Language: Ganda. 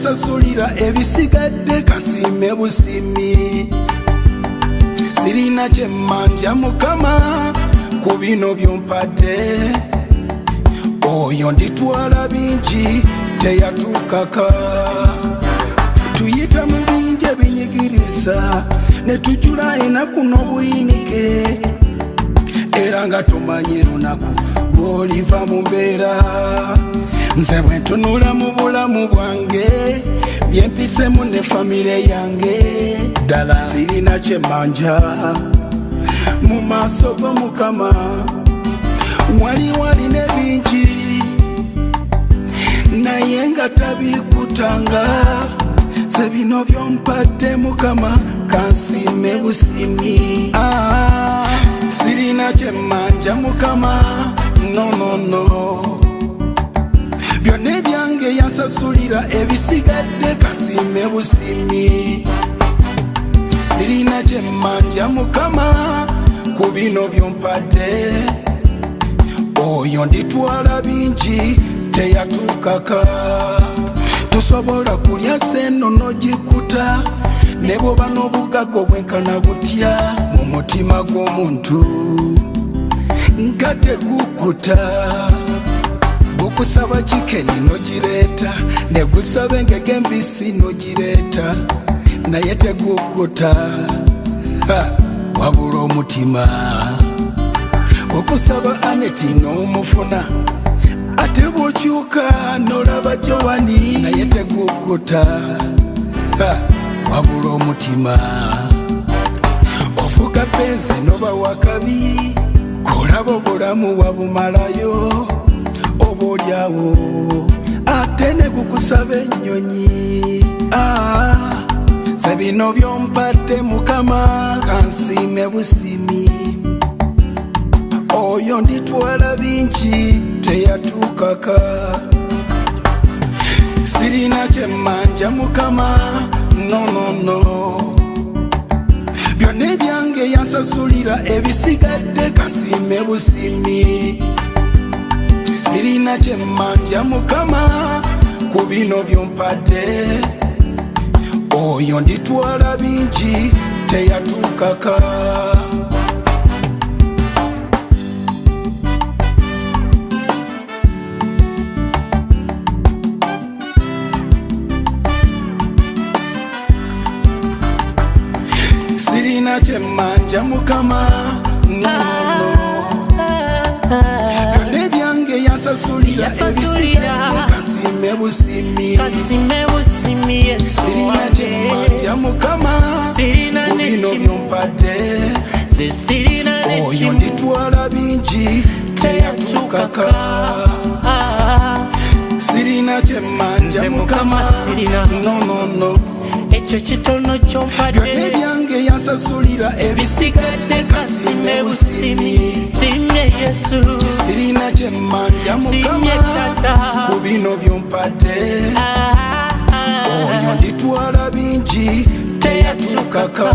yansasulira ebisigadde kasime busimi sirina kyemmanja mukama ku bino byompadde oyo nditwala bingi teyatukaka tuyita mu bingi ebinyigiriza ne tujula enaku n'obuyinike era nga tumanyi lunaku lw'oliva mu mbeera nze bwe ntunula mu bulamu bwange byempisemu ne famire yange ddala sirina kyemmanja mu maaso g'omukama wali ne bingi naye nga tabikutanga se bino byompadde mukama kansime busimi sirina kyemmanja mukama no byonna ebyange yansasulira ebisigadde kasime busimi sirina kyemmanja mukama ku bino byompadde oyo nditwala bingi teyatukaka tosobola kulya seno nogikuta ne bwoba n'obugagga bwenkana butya mu mutima gw'omuntu nga tegukuta gukusaba kikeni nogireeta ne gusaba engege embisi nogireeta naye tegukuta wabula omutima okusaba aneti n'omufuna ate bw'okyuka n'olaba jowani naye tegukuta wabula omutima ofuka benzi noba wakabi kolaba obulamu wabumalayo oba olyawo ate ne gukusaba ennyonyi se bino byompadde mukama kansime busimi oyo nditwala bingi teyatukaka sirina kyemmanja mukama no byonna ebyange yansasulira ebisigadde kasime busimi sirina kyemmanja mukama ku bino byompadde oyo nditwala bingi teyatukaka sirina kyemmanja mukama no byonna ebyange yansasulira ebisigadde kasime busimi sirina kyemmanja mukama ku bino byompadde oyo nditwala bingi teyatukaka sirina kyemmanja mukama no ekyo kitono kyompadde byonna ebyange yansasulira ebisigadde kasime busimi simye Yesu sirina kyemmanja mukama ku bino byompadde oyo nditwala bingi teyatukaka